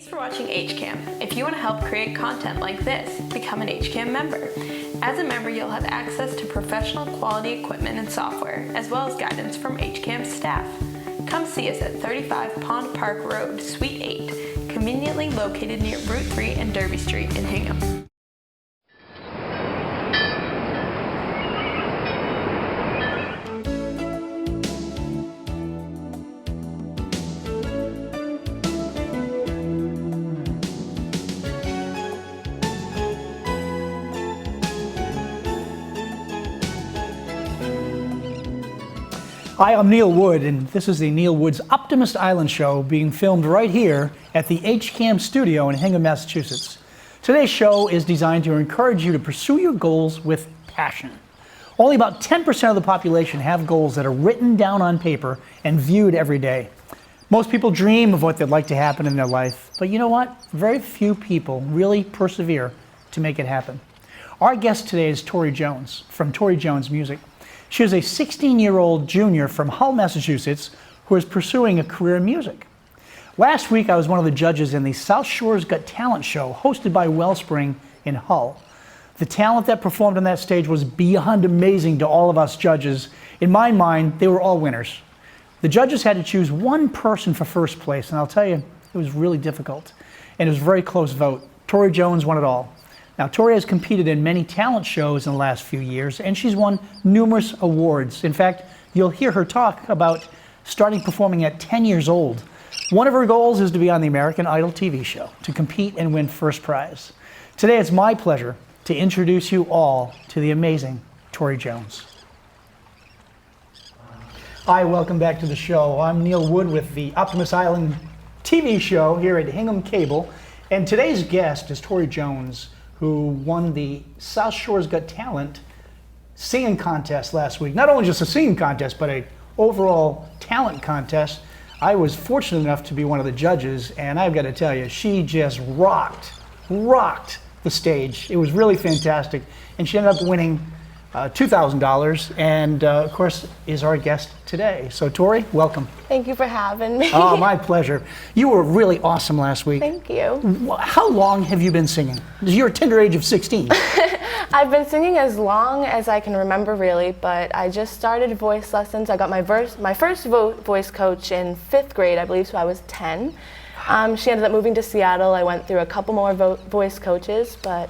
Thanks for watching HCAM. If you want to help create content like this, become an HCAM member. As a member, you'll have access to professional quality equipment and software, as well as guidance from HCAM staff. Come see us at 35 Pond Park Road, Suite 8, conveniently located near Route 3 and Derby Street in Hingham. Hi, I'm Neal Woods, and this is the Neal Woods Optimist Island show being filmed right here at the HCAM studio in Hingham, Massachusetts. Today's show is designed to encourage you to pursue your goals with passion. Only about 10% of the population have goals that are written down on paper and viewed every day. Most people dream of what they'd like to happen in their life, but you know what? Very few people really persevere to make it happen. Our guest today is Tori Jones from Tori Jones Music. She is a 16-year-old junior from Hull, Massachusetts, who is pursuing a career in music. Last week, I was one of the judges in the South Shore's Got Talent show, hosted by Wellspring in Hull. The talent that performed on that stage was beyond amazing to all of us judges. In my mind, they were all winners. The judges had to choose one person for first place, and I'll tell you, it was really difficult. And it was a very close vote. Tori Jones won it all. Now, Tori has competed in many talent shows in the last few years, and she's won numerous awards. In fact, you'll hear her talk about starting performing at 10 years old. One of her goals is to be on the American Idol TV show, to compete and win first prize. Today, it's my pleasure to introduce you all to the amazing Tori Jones. Hi, welcome back to the show. I'm Neal Woods with the Optimist Island TV show here at Hingham Cable, and today's guest is Tori Jones, who won the South Shore's Got Talent singing contest last week. Not only just a singing contest, but an overall talent contest. I was fortunate enough to be one of the judges, and I've got to tell you, she just rocked the stage. It was really fantastic, and she ended up winning $2,000, and of course is our guest today. So Tori, welcome. Thank you for having me. Oh, my pleasure. You were really awesome last week. Thank you. How long have you been singing? You're a tender age of 16. I've been singing as long as I can remember, really, but I just started voice lessons. I got my first voice coach in 5th grade, I believe, so I was 10. She ended up moving to Seattle. I went through a couple more voice coaches, but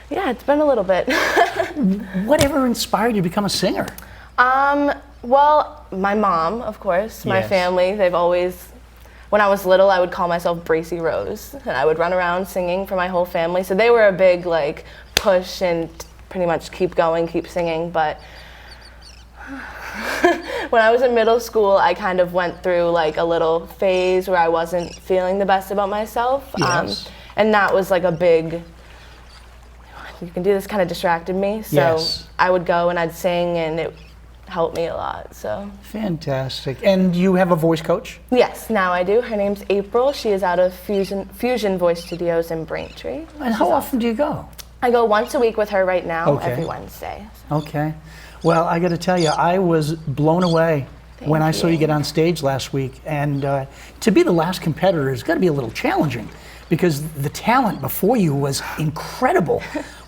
yeah, it's been a little bit. Whatever inspired you to become a singer? Well, my mom, of course, my family, they've always, when I was little, I would call myself Bracy Rose, and I would run around singing for my whole family. So they were a big, like, push and pretty much keep going, keep singing. But when I was in middle school, I kind of went through, like, a little phase where I wasn't feeling the best about myself. Yes. And that was, like, a big, you can do this, kind of distracted me. So I would go and I'd sing, and it helped me a lot. So fantastic. And you have a voice coach? Yes, now I do. Her name's April. She is out of Fusion Voice Studios in Braintree. And how often do you go? I go once a week with her right now, every Wednesday. Okay. Well, I got to tell you, I was blown away when I saw you get on stage last week. And to be the last competitor has got to be a little challenging, because the talent before you was incredible.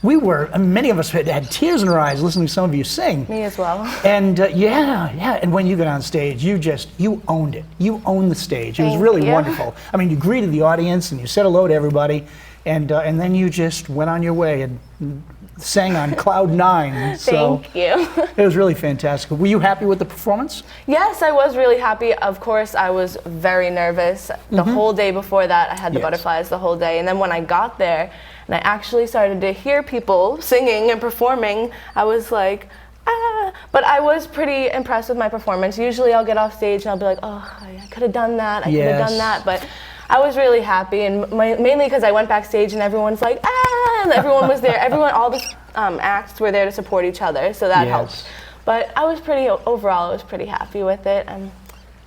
Many of us had tears in our eyes listening to some of you sing. Me as well. And and when you got on stage, you owned it. You owned the stage. It was really wonderful. I mean, you greeted the audience and you said hello to everybody, and then you just went on your way and sang on cloud 9. So thank you. It was really fantastic. Were you happy with the performance? Yes, I was really happy. Of course, I was very nervous. The whole day before that, I had the butterflies the whole day. And then when I got there, and I actually started to hear people singing and performing, I was like, ah. But I was pretty impressed with my performance. Usually I'll get off stage and I'll be like, oh, I could have done that, I could have done that. But I was really happy, and mainly because I went backstage and everyone's like, ah, and everyone was there. All the acts were there to support each other, so that helped. But overall, I was pretty happy with it. It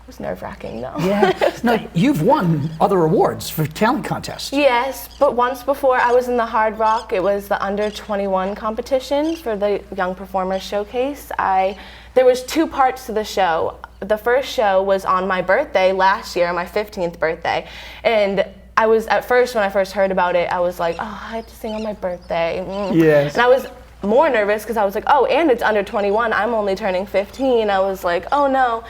was nerve-wracking, though. Yeah. Now, you've won other awards for talent contests. Yes, but once before I was in the Hard Rock. It was the under 21 competition for the Young Performers Showcase. There was 2 parts to the show. The first show was on my birthday last year, my 15th birthday, and I was, at first, when I first heard about it, I was like, oh, I have to sing on my birthday. Yes. And I was more nervous because I was like, oh, and it's under 21. I'm only turning 15. I was like, oh no.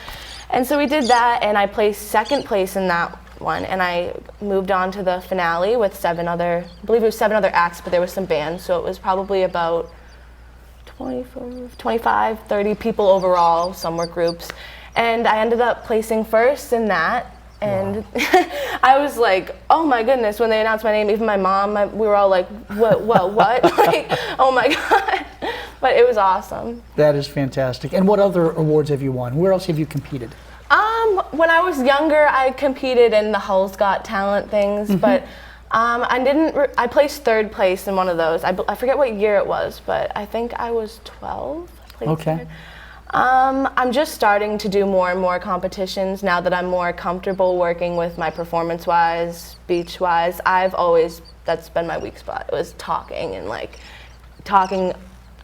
And so we did that, and I placed second place in that one, and I moved on to the finale with 7 other, I believe it was 7 other acts, but there was some bands, so it was probably about 25, 30 people overall. Some were groups. And I ended up placing first in that. And wow. I was like, oh my goodness, when they announced my name, even my mom, we were all like, what? Like, oh my God. But it was awesome. That is fantastic. And what other awards have you won? Where else have you competed? When I was younger, I competed in the Hull's Got Talent things, but I placed 3rd place in one of those. I forget what year it was, but I think I was 12. Okay. I'm just starting to do more and more competitions now that I'm more comfortable working with my performance-wise, speech-wise. That's been my weak spot. It was talking and like talking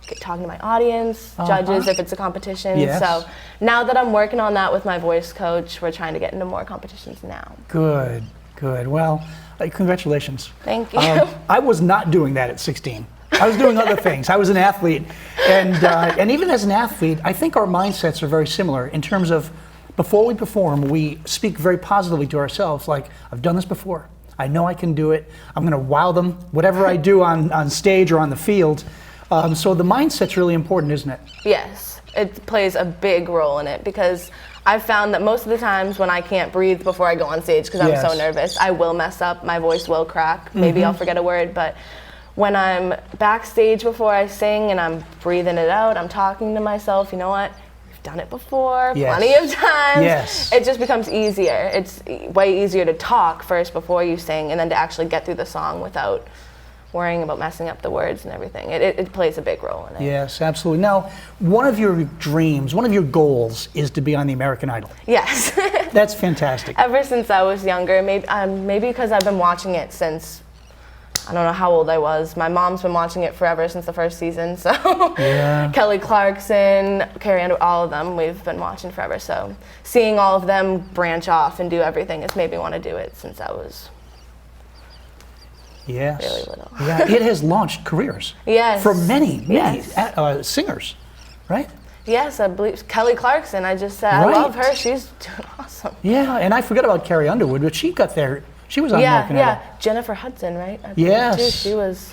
to my audience, judges if it's a competition. Yes. So now that I'm working on that with my voice coach, we're trying to get into more competitions now. Good. Well, congratulations. Thank you. I was not doing that at 16. I was doing other things. I was an athlete, and even as an athlete, I think our mindsets are very similar in terms of before we perform, we speak very positively to ourselves, like, I've done this before. I know I can do it. I'm going to wow them, whatever I do on stage or on the field. So the mindset's really important, isn't it? Yes, it plays a big role in it because I've found that most of the times when I can't breathe before I go on stage because I'm so nervous, I will mess up, my voice will crack, maybe I'll forget a word, but when I'm backstage before I sing and I'm breathing it out, I'm talking to myself, you know what? We've done it before, plenty of times. Yes. It just becomes easier. It's way easier to talk first before you sing and then to actually get through the song without worrying about messing up the words and everything. It plays a big role in it. Yes, absolutely. Now, one of your dreams, one of your goals is to be on the American Idol. Yes. That's fantastic. Ever since I was younger, maybe because I've been watching it since, I don't know how old I was. My mom's been watching it forever since the first season, so Kelly Clarkson, Carrie Underwood, all of them we've been watching forever. So seeing all of them branch off and do everything has made me want to do it since I was really little. Yeah, it has launched careers for many singers, right? Yes, I believe Kelly Clarkson. I just said I love her. She's doing awesome. Yeah, and I forgot about Carrie Underwood, but she got there. She was on American Idol. Jennifer Hudson, right? Yes. She was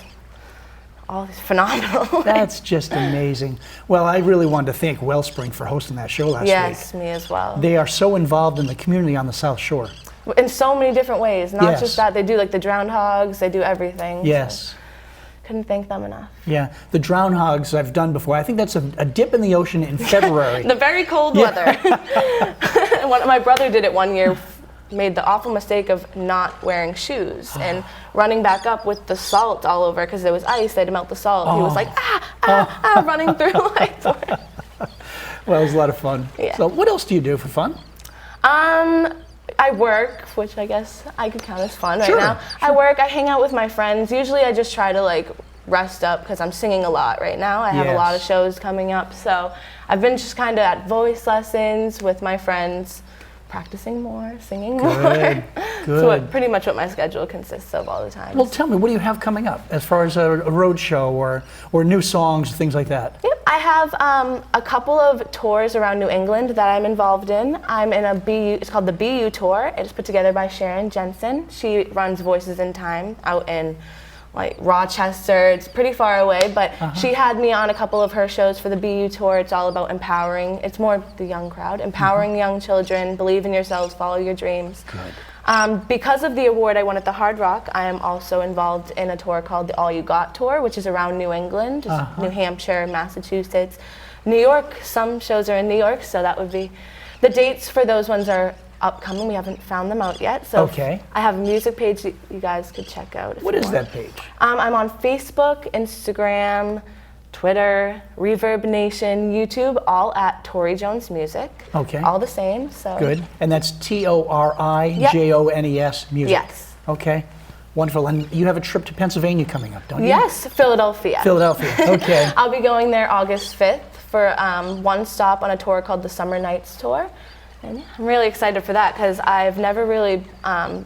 phenomenal. That's just amazing. Well, I really wanted to thank Wellspring for hosting that show last week. Yes, me as well. They are so involved in the community on the South Shore. In so many different ways. Not just that, they do like the drowned hogs, they do everything. Yes. So couldn't thank them enough. Yeah, the drowned hogs I've done before. I think that's a dip in the ocean in February. The very cold weather. My brother did it one year, made the awful mistake of not wearing shoes and running back up with the salt all over because there was ice, they had to melt the salt. He was like, running through like. Well, it was a lot of fun. Yeah. So what else do you do for fun? I work, which I guess I could count as fun right now. I work, I hang out with my friends. Usually I just try to like rest up because I'm singing a lot right now. I have a lot of shows coming up. So I've been just kind of at voice lessons with my friends, practicing more, singing more. Good. So pretty much what my schedule consists of all the time. Well, tell me, what do you have coming up as far as a road show or new songs, things like that? Yep, I have a couple of tours around New England that I'm involved in. I'm in a BU, it's called the BU Tour. It's put together by Sharon Jensen. She runs Voices in Time out in like Rochester. It's pretty far away, but she had me on a couple of her shows for the BU Tour. It's all about empowering. It's more the young crowd, empowering young children, believe in yourselves, follow your dreams. Good. Because of the award I won at the Hard Rock, I am also involved in a tour called the All You Got Tour, which is around New England, New Hampshire, Massachusetts, New York. Some shows are in New York, so that would be, the dates for those ones are upcoming. We haven't found them out yet. So I have a music page that you guys could check out. What is that page? I'm on Facebook, Instagram, Twitter, Reverb Nation, YouTube, all at Tori Jones Music. Okay. All the same. So good. And that's TORIJONES Music. Yes. Okay. Wonderful. And you have a trip to Pennsylvania coming up, don't you? Yes, Philadelphia. Philadelphia. Okay. I'll be going there August 5th for one stop on a tour called the Summer Nights Tour. And yeah, I'm really excited for that because I've never really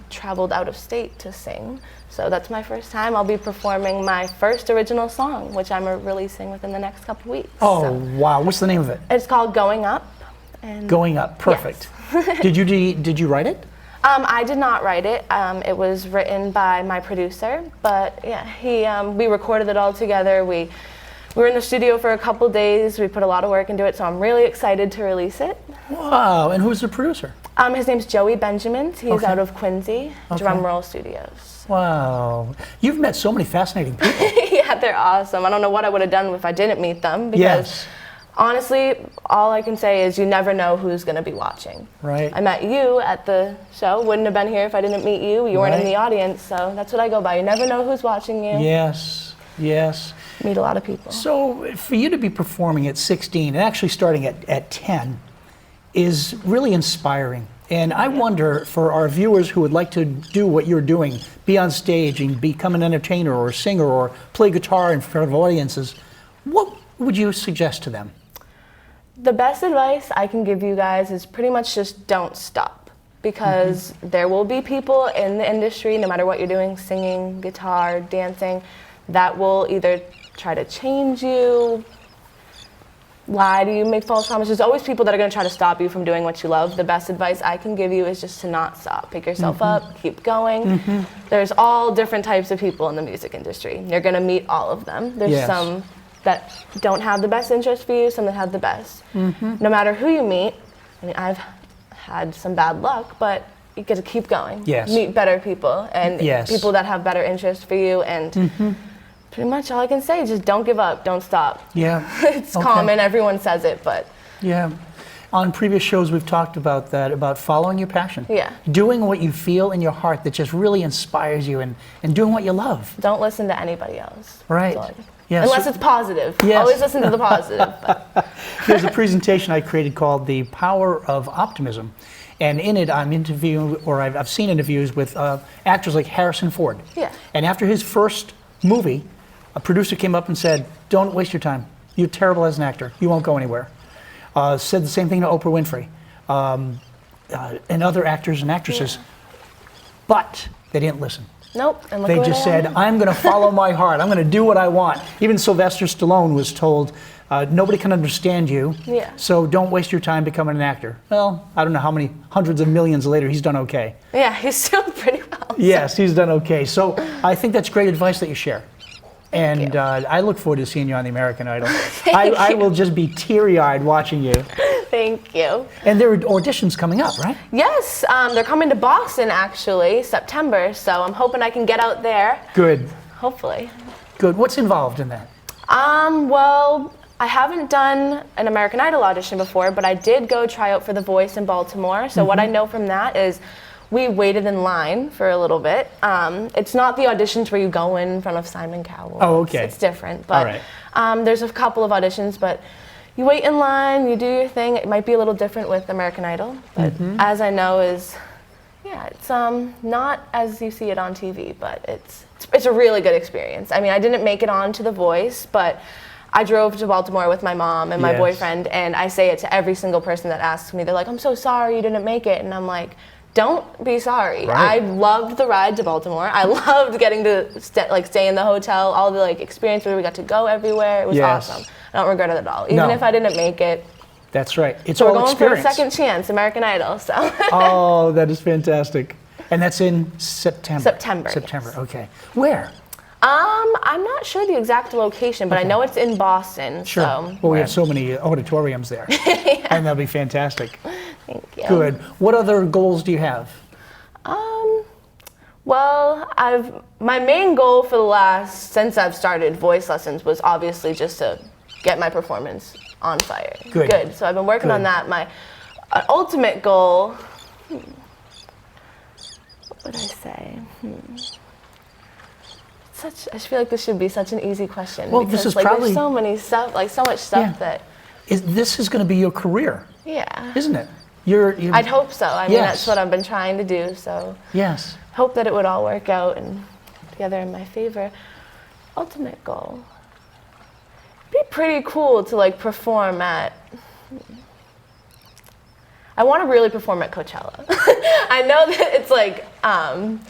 traveled out of state to sing. So that's my first time. I'll be performing my first original song, which I'm releasing within the next couple weeks. Oh, so. wow. What's the name of it? It's called Going Up. And Going Up. Perfect. Yes. Did you write it? I did not write it. It was written by my producer, but yeah, we recorded it all together. We were in the studio for a couple days. We put a lot of work into it, so I'm really excited to release it. Wow, and who's the producer? His name's Joey Benjamin. He's Okay. out of Quincy, Drumroll Studios. Wow, you've met so many fascinating people. Yeah, they're awesome. I don't know what I would have done if I didn't meet them, because Yes. honestly, all I can say is you never know who's going to be watching. Right. I met you at the show. Wouldn't have been here if I didn't meet you. You weren't in Right. the audience, so that's what I go by. You never know who's watching you. Yes, yes. Meet a lot of people. So for you to be performing at 16 and actually starting at 10 is really inspiring. And I wonder, for our viewers who would like to do what you're doing, be on stage and become an entertainer or a singer or play guitar in front of audiences, what would you suggest to them? The best advice I can give you guys is pretty much just don't stop, because there will be people in the industry, no matter what you're doing, singing, guitar, dancing, that will either try to change you, lie to you, make false promises. There's always people that are going to try to stop you from doing what you love. The best advice I can give you is just to not stop. Pick yourself up, keep going. There's all different types of people in the music industry. You're going to meet all of them. There's Yes. some that don't have the best interest for you, some that have the best. No matter who you meet, I mean, I've had some bad luck, but you get to keep going. Yes. Meet better people and Yes. people that have better interest for you, and pretty much all I can say is just don't give up, don't stop. Yeah. It's Okay. common, everyone says it, but Yeah. On previous shows, we've talked about that, about following your passion. Yeah. Doing what you feel in your heart that just really inspires you, and doing what you love. don't listen to anybody else. Right. That's all I- Yeah, Unless so- it's positive. Yes. Always listen to the positive. But There's a presentation I created called The Power of Optimism. And in it, I'm interviewing, or I've seen interviews with actors like Harrison Ford. Yeah. And after his first movie, a producer came up and said, "Don't waste your time. You're terrible as an actor. You won't go anywhere." Said the same thing to Oprah Winfrey and other actors and actresses. But they didn't listen. nope. And look They where just they are said, now. "I'm going to follow my heart. I'm going to do what I want." Even Sylvester Stallone was told, "Nobody can understand you, Yeah. so don't waste your time becoming an actor." Well, I don't know how many hundreds of millions later he's done okay. Yeah, he's still pretty well. Yes, he's done okay. So I think that's great advice that you share. And you. I look forward to seeing you on the American Idol. I will just be teary-eyed watching you. Thank you. And there are auditions coming up, right? Yes, they're coming to Boston actually, September, so I'm hoping I can get out there, Good, hopefully. good. What's involved in that? Well, I haven't done an American Idol audition before, but I did go try out for The Voice in Baltimore. So what I know from that is we waited in line for a little bit. It's not the auditions where you go in front of Simon Cowell. Oh, okay. It's different. But All right. there's a couple of auditions, but you wait in line, you do your thing. It might be a little different with American Idol, but as I know is, yeah, it's not as you see it on TV, but it's a really good experience. I mean, I didn't make it on to The Voice, but I drove to Baltimore with my mom and my Yes. boyfriend, and I say it to every single person that asks me. They're like, "I'm so sorry you didn't make it," and I'm like, don't be sorry. Right. I loved the ride to Baltimore. I loved getting to stay in the hotel, all the experience where we got to go everywhere. It was Yes. awesome. I don't regret it at all. Even No. if I didn't make it. That's right. It's So all we're going experience. for a second chance, American Idol. So Oh, that is fantastic. And that's in September. September, September. yes. Okay. Where? I'm not sure the exact location, but I know it's in Boston. Sure. So Well, we have so many auditoriums there, and that'll be fantastic. thank you. Good. What other goals do you have? Well, my main goal for since I've started voice lessons was obviously just to get my performance on fire. Good. So I've been working on Good. that. My ultimate goal, what would I say? I feel like this should be such an easy question. Well, because, this is probably- there's so many stuff, so much stuff Yeah. that, This is going to be your career, yeah. isn't it? You're I'd hope so. I mean, Yes. that's what I've been trying to do. So Yes. hope that it would all work out and together in my favor. Ultimate goal. It'd be pretty cool to perform at. I want to really perform at Coachella. I know that it's like,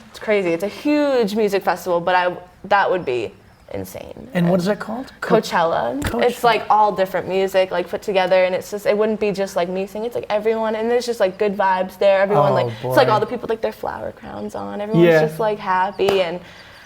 it's crazy. It's a huge music festival, but that would be insane. And what is that called? Coachella. It's like all different music like put together, and it's just, it wouldn't be just like me singing. It's like everyone, and there's just like good vibes there. Everyone it's like all the people like their flower crowns on. Everyone's just like happy, and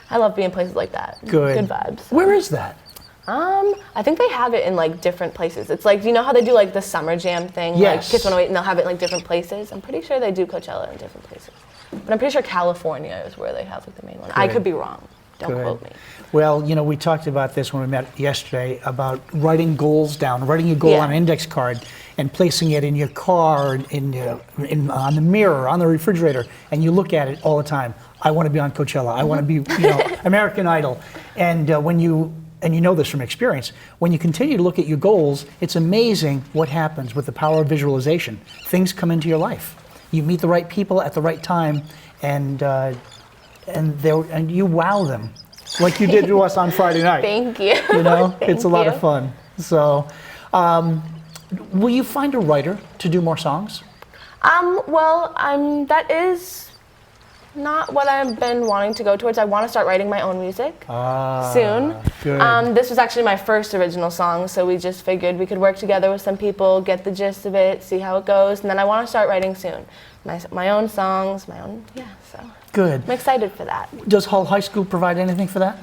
I love being in places like that. Good vibes. Where is that? I think they have it in like different places. It's like, you know how they do like the summer jam thing? Yes. Like Kiss 108, and they'll have it in like different places. I'm pretty sure they do Coachella in different places. But I'm pretty sure California is where they have like the main one. I could be wrong. Don't quote me. Well, you know, we talked about this when we met yesterday about writing goals down, writing a goal on an index card and placing it in your car, on the mirror, on the refrigerator, and you look at it all the time. I want to be on Coachella. I want to be, you know, American Idol. And and you know this from experience, when you continue to look at your goals, it's amazing what happens with the power of visualization. Things come into your life. You meet the right people at the right time, and you wow them, like you did to us on Friday night. Thank you. You know, it's a lot of fun. So, will you find a writer to do more songs? That is not what I've been wanting to go towards. I want to start writing my own music soon. Good. This was actually my first original song, so we just figured we could work together with some people, get the gist of it, see how it goes, and then I want to start writing soon. My own songs, so. Good. I'm excited for that. Does Hull High School provide anything for that?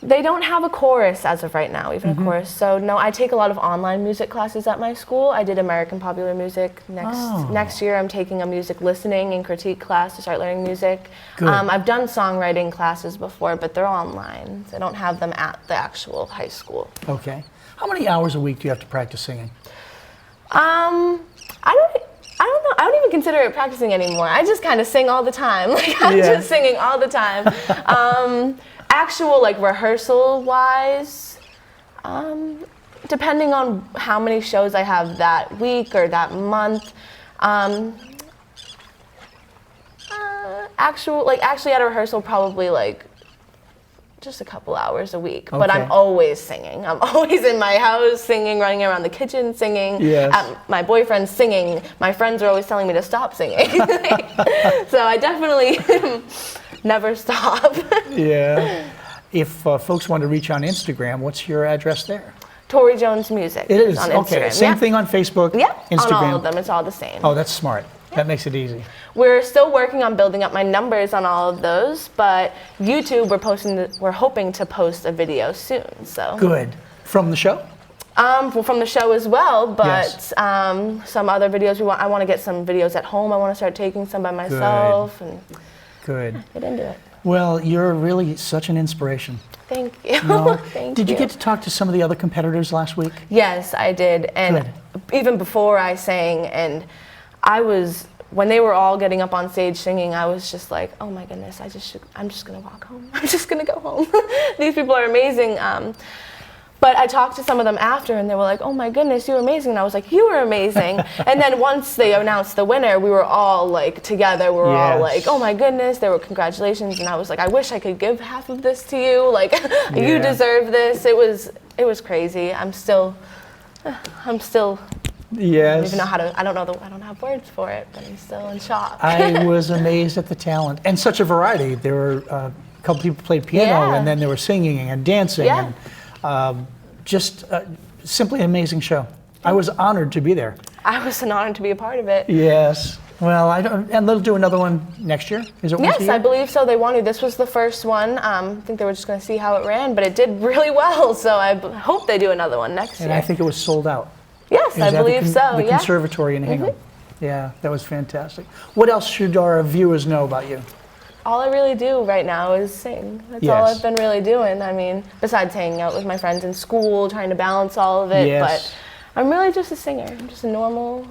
They don't have a chorus as of right now, even a chorus. So no, I take a lot of online music classes at my school. I did American popular music. Next year I'm taking a music listening and critique class to start learning music. Good. I've done songwriting classes before, but they're online. So I don't have them at the actual high school. Okay. How many hours a week do you have to practice singing? I don't know. I don't even consider it practicing anymore. I just kind of sing all the time. Like I'm just singing all the time. Actual like rehearsal wise, depending on how many shows I have that week or that month, actually at a rehearsal probably like just a couple hours a week. Okay. But I'm always singing. I'm always in my house singing, running around the kitchen singing. Yes. At my boyfriend's singing. My friends are always telling me to stop singing. So I definitely never stop. Yeah. If folks want to reach on Instagram, what's your address there? Tori Jones Music. It is, on okay. Instagram. Same thing on Facebook, Instagram. On all of them, it's all the same. Oh, that's smart. That makes it easy. We're still working on building up my numbers on all of those, but YouTube, we're hoping to post a video soon. So good. From the show? From the show as well, but some other videos I want to get some videos at home. I want to start taking some by myself and get into it. Well, you're really such an inspiration. Thank you. No. Thank Did you you get to talk to some of the other competitors last week? Yes, I did. And even before I sang, and when they were all getting up on stage singing, I was just like, oh my goodness, I'm just gonna walk home. I'm just gonna go home. These people are amazing. But I talked to some of them after, and they were like, oh my goodness, you were amazing. And I was like, you were amazing. And then once they announced the winner, we were all like together. We were all like, oh my goodness, there were congratulations. And I was like, I wish I could give half of this to you. Like, you deserve this. It was crazy. I'm still Yes. I don't even know I don't have words for it, but I'm still in shock. I was amazed at the talent and such a variety. There were a couple people played piano, and then they were singing and dancing, and just simply an amazing show. I was honored to be there. I was an honor to be a part of it. Yes. Well, and they'll do another one next year? Is it Yes, I believe so. They want to. This was the first one. I think they were just going to see how it ran, but it did really well. So I hope they do another one next year. And I think it was sold out. Yes, I believe so. The conservatory in Hingham. Yeah, that was fantastic. What else should our viewers know about you? All I really do right now is sing. That's all I've been really doing. I mean, besides hanging out with my friends in school, trying to balance all of it. But I'm really just a singer. I'm just a normal.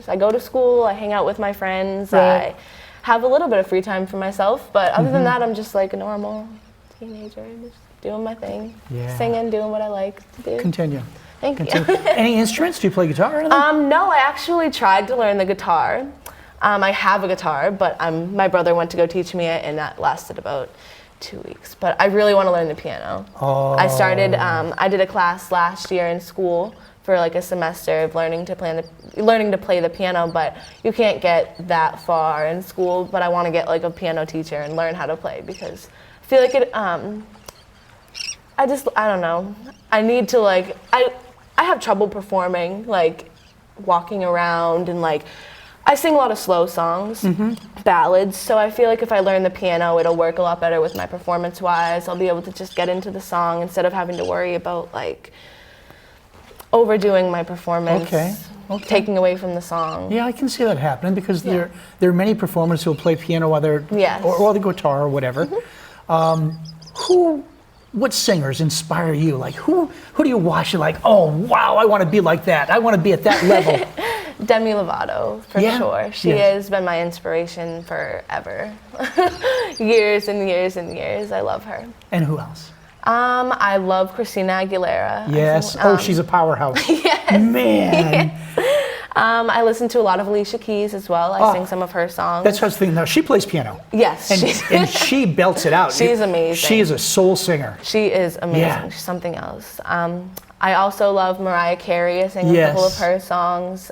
I go to school. I hang out with my friends. I have a little bit of free time for myself. But other than that, I'm just like a normal teenager, just doing my thing, singing, doing what I like to do. Continue. Thank you. Any instruments? Do you play guitar or anything? No, I actually tried to learn the guitar. I have a guitar, but my brother went to go teach me it, and that lasted about 2 weeks. But I really want to learn the piano. Oh. I did a class last year in school for like a semester of learning to play the piano, but you can't get that far in school. But I want to get like a piano teacher and learn how to play, because I feel like it. I don't know. I need to like I have trouble performing, like walking around, and like I sing a lot of slow songs, ballads, so I feel like if I learn the piano, it'll work a lot better with my performance-wise. I'll be able to just get into the song instead of having to worry about like overdoing my performance, taking away from the song. Yeah, I can see that happening, because there are many performers who will play piano while they're or the guitar or whatever. What singers inspire you? Like who do you watch? You're like, oh wow, I want to be like that. I want to be at that level. Demi Lovato, for sure. She has been my inspiration forever. Years and years and years. I love her. And who else? I love Christina Aguilera. Yes. She's a powerhouse. Yes. Man. I listen to a lot of Alicia Keys as well. I sing some of her songs. That's what I was thinking. Now, she plays piano. Yes. And she belts it out. She's amazing. She is a soul singer. She is amazing. Yeah. She's something else. I also love Mariah Carey. I sing a couple of her songs.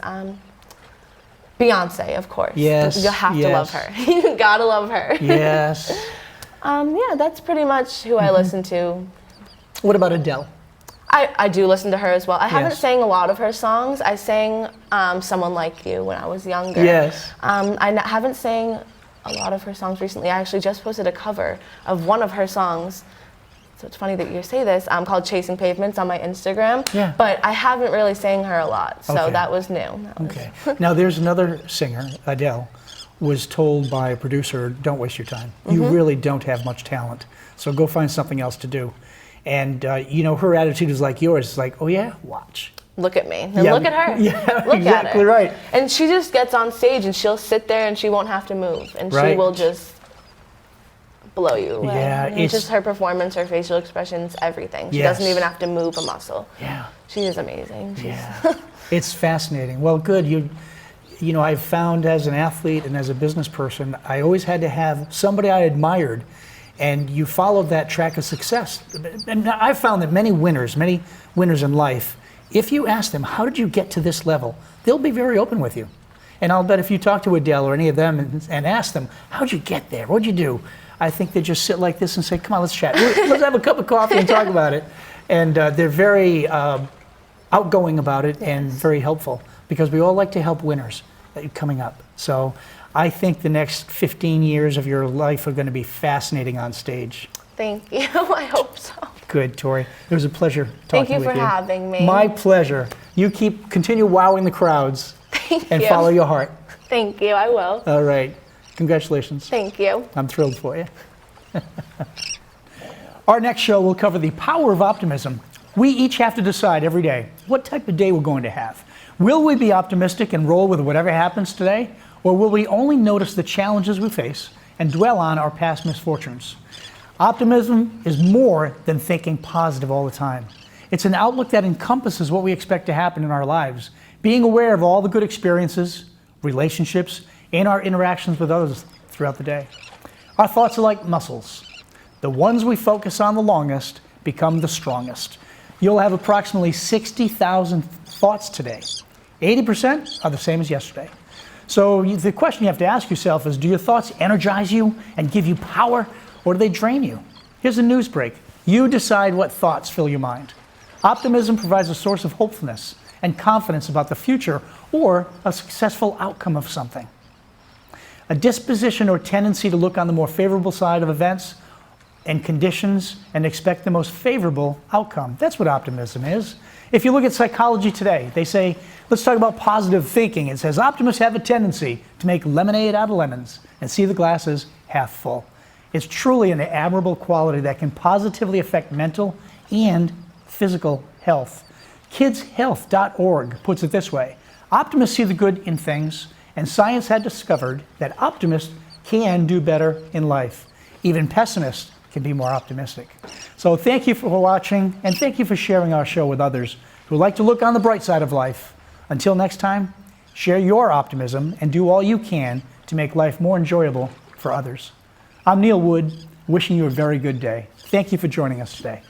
Beyonce, of course. Yes. You have to love her. You gotta love her. Yes. Yeah, that's pretty much who I listen to. What about Adele? I do listen to her as well. I haven't sang a lot of her songs. I sang Someone Like You when I was younger. Yes. I haven't sang a lot of her songs recently. I actually just posted a cover of one of her songs. So it's funny that you say this, called Chasing Pavements on my Instagram. Yeah. But I haven't really sang her a lot, so that was new. Now there's another singer, Adele, was told by a producer, don't waste your time. You really don't have much talent, so go find something else to do. And her attitude is like yours. It's like, oh yeah, watch. Look at me. And look at her. Yeah, look exactly at her. Right. And she just gets on stage and she'll sit there and she won't have to move. And she will just blow you away. Yeah, it's just her performance, her facial expressions, everything. She doesn't even have to move a muscle. Yeah. She is amazing. It's fascinating. Well, good. I've found as an athlete and as a business person, I always had to have somebody I admired, and you followed that track of success. And I've found that many winners in life, if you ask them, how did you get to this level, they'll be very open with you. And I'll bet if you talk to Adele or any of them and ask them, how'd you get there? What'd you do? I think they just sit like this and say, come on, let's chat. Let's have a cup of coffee and talk about it. And they're very outgoing about it and very helpful, because we all like to help winners coming up. So I think the next 15 years of your life are going to be fascinating on stage. Thank you. I hope so. Good, Tori. It was a pleasure talking Thank you with you. for having me. My pleasure. You continue wowing the crowds. Thank you. Follow your heart. Thank you. I will. All right. Congratulations. Thank you. I'm thrilled for you. Our next show will cover the power of optimism. We each have to decide every day what type of day we're going to have. Will we be optimistic and roll with whatever happens today? Or will we only notice the challenges we face and dwell on our past misfortunes? Optimism is more than thinking positive all the time. It's an outlook that encompasses what we expect to happen in our lives, being aware of all the good experiences, relationships, and our interactions with others throughout the day. Our thoughts are like muscles. The ones we focus on the longest become the strongest. You'll have approximately 60,000 thoughts today. 80% are the same as yesterday. So the question you have to ask yourself is, do your thoughts energize you and give you power, or do they drain you? Here's a news break. You decide what thoughts fill your mind. Optimism provides a source of hopefulness and confidence about the future or a successful outcome of something. A disposition or tendency to look on the more favorable side of events and conditions and expect the most favorable outcome. That's what optimism is. If you look at psychology today, they say, let's talk about positive thinking. It says optimists have a tendency to make lemonade out of lemons and see the glasses half full. It's truly an admirable quality that can positively affect mental and physical health. KidsHealth.org puts it this way: optimists see the good in things, and science had discovered that optimists can do better in life. Even pessimists can be more optimistic. So thank you for watching, and thank you for sharing our show with others who like to look on the bright side of life. Until next time, share your optimism and do all you can to make life more enjoyable for others. I'm Neal Woods, wishing you a very good day. Thank you for joining us today.